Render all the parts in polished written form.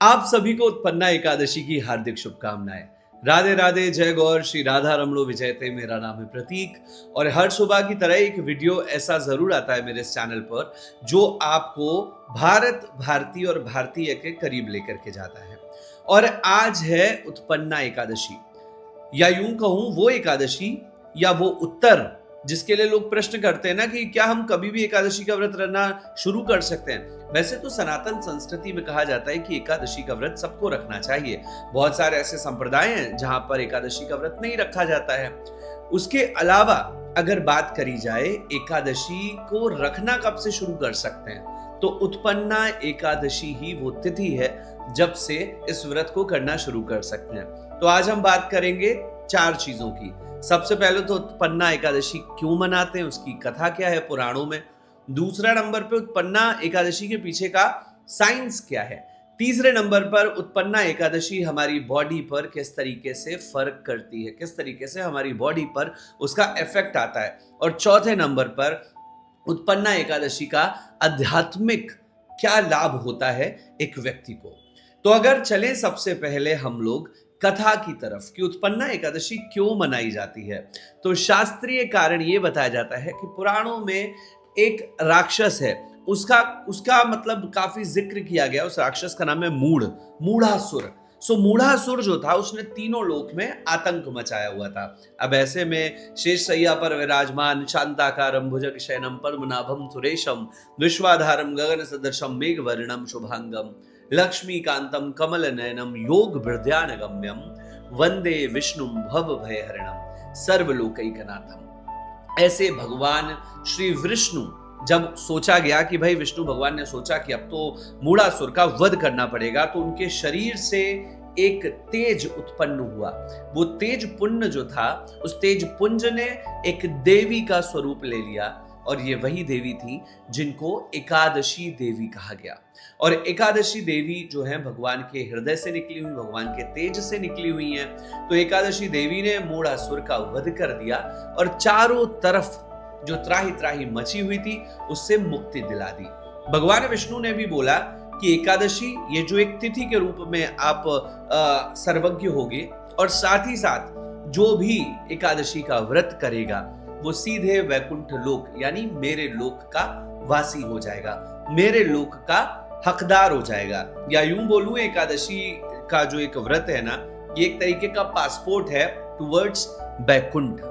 आप सभी को उत्पन्ना एकादशी की हार्दिक शुभकामनाएं। राधे राधे, जय गौर, श्री राधा रमणो विजयते। मेरा नाम है प्रतीक और हर सुबह की तरह एक वीडियो ऐसा जरूर आता है मेरे इस चैनल पर जो आपको भारत, भारतीय और भारतीय के करीब लेकर के जाता है। और आज है उत्पन्ना एकादशी, या यूं कहूं वो एकादशी या वो उत्तर जिसके लिए लोग प्रश्न करते हैं ना कि क्या हम कभी भी एकादशी का व्रत रखना शुरू कर सकते हैं। वैसे तो सनातन संस्कृति में कहा जाता है कि एकादशी का व्रत सबको रखना चाहिए। बहुत सारे ऐसे संप्रदाय हैं जहां पर एकादशी का व्रत नहीं रखा जाता है। उसके अलावा अगर बात करी जाए एकादशी को रखना कब से शुरू कर सकते हैं, तो उत्पन्ना एकादशी ही वो तिथि है जब से इस व्रत को करना शुरू कर सकते हैं। तो आज हम बात करेंगे 4 चीजों की। सबसे पहले तो उत्पन्ना एकादशी क्यों मनाते हैं, उसकी कथा क्या है पुराणों में। दूसरा नंबर पे उत्पन्ना एकादशी के पीछे का साइंस क्या है। तीसरे नंबर पर उत्पन्ना एकादशी हमारी बॉडी पर किस तरीके से फर्क करती है, किस तरीके से हमारी बॉडी पर उसका इफेक्ट आता है। और चौथे नंबर पर उत्पन्ना एकादशी का आध्यात्मिक क्या लाभ होता है एक व्यक्ति को। तो अगर चलें सबसे पहले हम लोग कथा की तरफ कि उत्पन्ना एकादशी क्यों मनाई जाती है, तो शास्त्रीय कारण ये बताया जाता है कि पुराणों में एक राक्षस है, उसका मतलब काफी जिक्र किया गया। उस राक्षस का नाम है मूढ़ासुर। मूढ़ासुर जो था उसने तीनों लोक में आतंक मचाया हुआ था। अब ऐसे में शेष शैया पर विराजमान शांताकारं भुजग शयनम पद्मनाभं सुरेशम विश्वाधारं गगन सदृशम मेघवर्णम शुभांगम लक्ष्मीकांतम कमल नयनम योग हृदयान गम्यम वंदे विष्णु भव भयहरणम सर्वलोकैकनाथम। ऐसे भगवान श्री विष्णु जब सोचा गया कि भाई विष्णु भगवान ने सोचा कि अब तो मूढ़ासुर का वध करना पड़ेगा, तो उनके शरीर से एक तेज उत्पन्न हुआ। वो तेज पुंज जो था, उस तेज पुंज ने एक देवी का स्वरूप ले लिया और ये वही देवी थी जिनको एकादशी देवी कहा गया। और एकादशी देवी जो है भगवान के हृदय से निकली हुई, भगवान के तेज से निकली हुई हैं। तो एकादशी देवी ने मूढ़ासुर का वध कर दिया और चारों तरफ जो त्राही त्राही मची हुई थी उससे मुक्ति दिला दी। भगवान विष्णु ने भी बोला कि एकादशी ये जो एक तिथि के रूप में आप सर्वज्ञ होगे, और साथ ही साथ जो भी एकादशी का व्रत करेगा वो सीधे वैकुंठ लोक यानी मेरे लोक का वासी हो जाएगा, मेरे लोक का हकदार हो जाएगा। या यूं बोलूं, एकादशी का जो एक व्रत है ना, ये एक तरीके का पासपोर्ट है टुवर्ड्स बैकुंठ।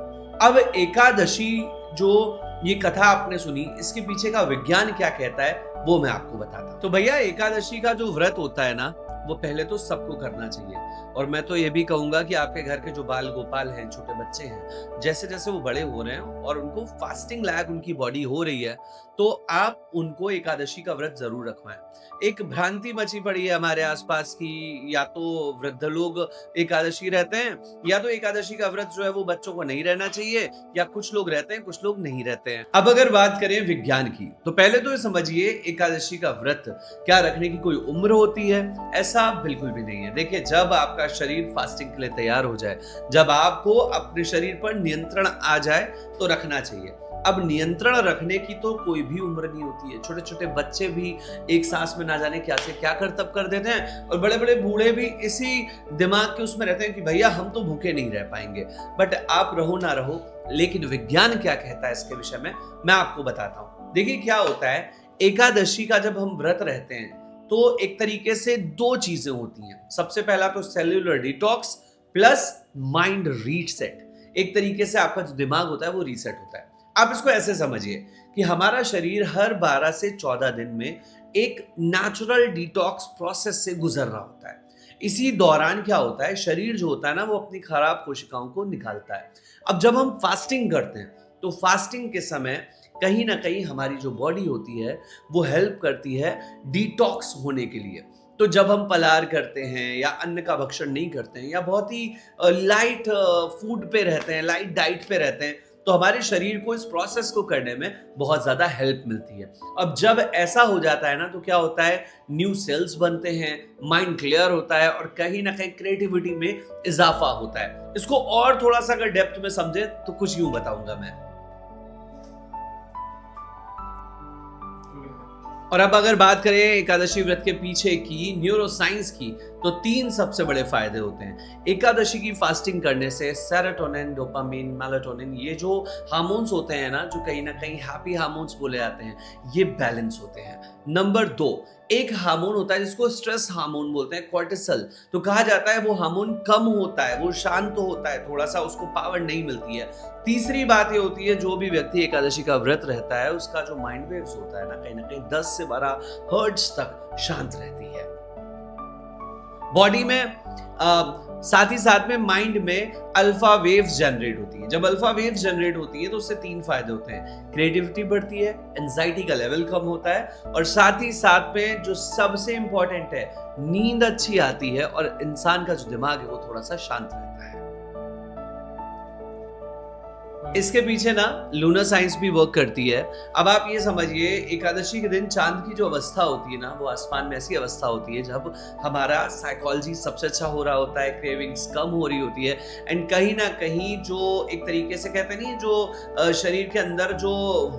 अब एकादशी जो ये कथा आपने सुनी, इसके पीछे का विज्ञान क्या कहता है वो मैं आपको बताता हूं। तो भैया, एकादशी का जो व्रत होता है ना, वो पहले तो सबको करना चाहिए। और मैं तो ये भी कहूंगा कि आपके घर के जो बाल गोपाल हैं, छोटे बच्चे हैं, जैसे जैसे वो बड़े हो रहे हैं और उनको फास्टिंग लायक उनकी बॉडी हो रही है, तो आप उनको एकादशी का व्रत जरूर रखवाएं। एक भ्रांति मची पड़ी है हमारे आसपास की, या तो वृद्ध लोग एकादशी रहते हैं, या तो एकादशी का व्रत जो है वो बच्चों को नहीं रहना चाहिए, या कुछ लोग रहते हैं, कुछ लोग नहीं रहते हैं। अब अगर बात करें विज्ञान की, तो पहले तो ये समझिए एकादशी का व्रत क्या रखने की कोई उम्र होती है? ऐसा बिल्कुल भी नहीं है। देखिए, जब आपका शरीर फास्टिंग के लिए तैयार हो जाए, जब आपको अपने शरीर पर नियंत्रण आ जाए, तो रखना चाहिए। अब नियंत्रण रखने की तो कोई भी उम्र नहीं होती है। छोटे छोटे बच्चे भी एक सांस में ना जाने क्या से क्या करतब कर देते हैं, और बड़े बड़े बूढ़े भी इसी दिमाग के उसमें रहते हैं कि भैया हम तो भूखे नहीं रह पाएंगे। बट आप रहो ना रहो, लेकिन विज्ञान क्या कहता है इसके विषय में मैं आपको बताता हूं। देखिए क्या होता है, एकादशी का जब हम व्रत रहते हैं तो एक तरीके से 2 चीजें होती हैं। सबसे पहला तो cellular detox plus mind reset. एक तरीके से आपका जो दिमाग होता है वो रीसेट होता है। आप इसको ऐसे समझिए कि हमारा शरीर हर 12 से 14 दिन में एक नेचुरल डिटॉक्स प्रोसेस से गुजर रहा होता है। इसी दौरान क्या होता है, शरीर जो होता है ना, वो अपनी खराब कोशिकाओं को निकालता है। अब जब हम फास्टिंग करते हैं, तो फास्टिंग के समय कहीं ना कहीं हमारी जो बॉडी होती है वो हेल्प करती है डिटॉक्स होने के लिए। तो जब हम पलार करते हैं या अन्न का भक्षण नहीं करते हैं, या बहुत ही लाइट फूड पे रहते हैं, लाइट डाइट पे रहते हैं, तो हमारे शरीर को इस प्रोसेस को करने में बहुत ज्यादा हेल्प मिलती है। अब जब ऐसा हो जाता है ना, तो क्या होता है, न्यू सेल्स बनते हैं, माइंड क्लियर होता है, और कहीं ना कहीं क्रिएटिविटी में इजाफा होता है। इसको और थोड़ा सा अगर डेप्थ में समझे तो कुछ यूं बताऊंगा मैं। और अब अगर बात करें एकादशी व्रत के पीछे की न्यूरो साइंस की, तो 3 सबसे बड़े फायदे होते हैं। एकादशी की फास्टिंग करने से सेरोटोनिन, डोपामिन, मेलाटोनिन, ये जो हार्मोन्स होते हैं ना, जो कहीं ना कहीं हैप्पी हार्मोन्स बोले जाते हैं, ये बैलेंस होते हैं। नंबर 2, एक हार्मोन होता है जिसको स्ट्रेस हार्मोन बोलते हैं, कॉर्टिसोल। तो कहा जाता है वो हार्मोन कम होता है, वो शांत होता है, थोड़ा सा उसको पावर नहीं मिलती है। तीसरी बात ये होती है, जो भी व्यक्ति एकादशी का व्रत रहता है, उसका जो माइंड वेव्स होता है ना कहीं 10 से 12 हर्ट्ज तक शांत रहती है बॉडी में। साथ ही साथ में माइंड में अल्फा वेव्स जनरेट होती है। जब अल्फा वेव्स जनरेट होती है तो उससे 3 फायदे होते हैं। क्रिएटिविटी बढ़ती है, एंजाइटी का लेवल कम होता है, और साथ ही साथ में जो सबसे इंपॉर्टेंट है, नींद अच्छी आती है और इंसान का जो दिमाग है वो थोड़ा सा शांत रहता है। इसके पीछे ना लूनर साइंस भी वर्क करती है। अब आप ये समझिए, एकादशी के दिन चांद की जो अवस्था होती है ना, वो आसमान में ऐसी अवस्था होती है जब हमारा साइकोलॉजी सबसे अच्छा हो रहा होता है, क्रेविंग्स कम हो रही होती है, एंड कहीं ना कहीं जो एक तरीके से कहते नहीं, जो शरीर के अंदर जो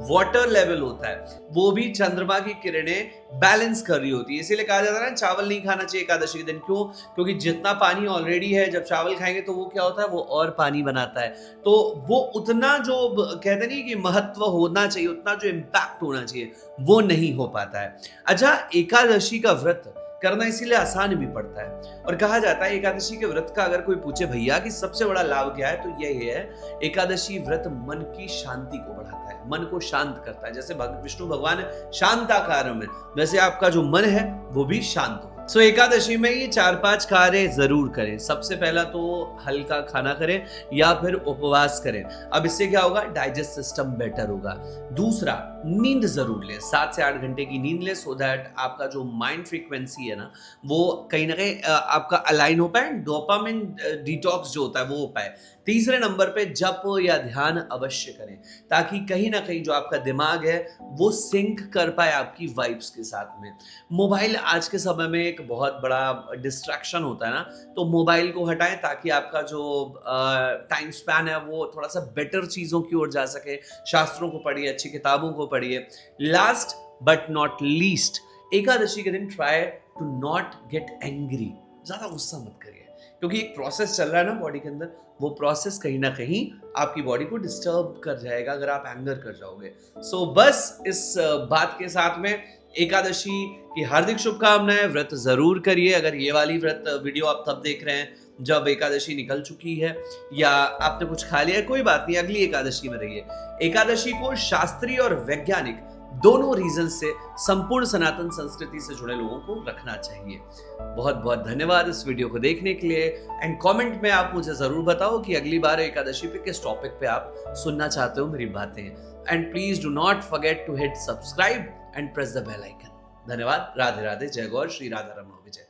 वाटर लेवल होता है वो भी चंद्रमा की किरणें बैलेंस कर रही होती है। इसीलिए कहा जाता है ना, चावल नहीं खाना चाहिए एकादशी के दिन। क्यों? क्योंकि जितना पानी ऑलरेडी है, जब चावल खाएंगे तो वो क्या होता है, वो और पानी बनाता है। तो वो उतना जो कहते नहीं कि महत्व होना चाहिए, उतना जो इम्पैक्ट होना चाहिए, वो नहीं हो पाता है। अच्छा, एकादशी का व्रत करना इसीलिए आसान भी पड़ता है। और कहा जाता है एकादशी के व्रत का अगर कोई पूछे भैया कि सबसे बड़ा लाभ क्या है, तो यही है, एकादशी व्रत मन की शांति को बढ़ाता है, मन को शांत करता है। जैसे विष्णु भगवान शांताकारम है, वैसे आपका जो मन है वो भी शांत हो। सो एकादशी में ये 4-5 कार्य जरूर करें। सबसे पहला तो हल्का खाना करें या फिर उपवास करें। अब इससे क्या होगा, डाइजेस्ट सिस्टम बेटर होगा। दूसरा, नींद जरूर लें, 7 से 8 घंटे की नींद लें, सो दैट आपका जो माइंड फ्रीक्वेंसी है ना, वो कहीं ना कहीं आपका अलाइन हो पाए, डोपामिन डिटॉक्स जो होता है वो हो पाए। तीसरे नंबर पे जप या ध्यान अवश्य करें, ताकि कहीं ना कहीं जो आपका दिमाग है वो सिंक कर पाए आपकी वाइब्स के साथ में। मोबाइल आज के समय में एक बहुत बड़ा डिस्ट्रैक्शन होता है ना, तो मोबाइल को हटाएं ताकि आपका जो टाइम स्पैन है वो थोड़ा सा बेटर चीज़ों की ओर जा सके। शास्त्रों को पढ़िए, अच्छी किताबों को पढ़िए। Last but not least, Ekadashi के दिन try to not get angry. ज़्यादा गुस्सा मत करिए, क्योंकि एक प्रोसेस चल रहा है ना बॉडी के अंदर, वो प्रोसेस कहीं ना कहीं आपकी बॉडी को डिस्टर्ब कर जाएगा अगर आप एंगर कर जाओगे। सो बस इस बात के साथ में एकादशी की हार्दिक शुभकामनाएं। व्रत जरूर करिए। अगर ये वाली व्रत वीडियो आप तब देख रहे हैं जब एकादशी निकल चुकी है, या आपने कुछ खा लिया, कोई बात नहीं, अगली एकादशी में रहिए। एकादशी को शास्त्रीय और वैज्ञानिक दोनों रीजन से संपूर्ण सनातन संस्कृति से जुड़े लोगों को रखना चाहिए। बहुत बहुत धन्यवाद इस वीडियो को देखने के लिए, एंड कमेंट में आप मुझे जरूर बताओ कि अगली बार एकादशी पे किस टॉपिक पे आप सुनना चाहते हो मेरी बातें। And please do not forget to hit subscribe and press the bell icon. धन्यवाद। राधे राधे। जय गौर। श्री राधा रमण विजय।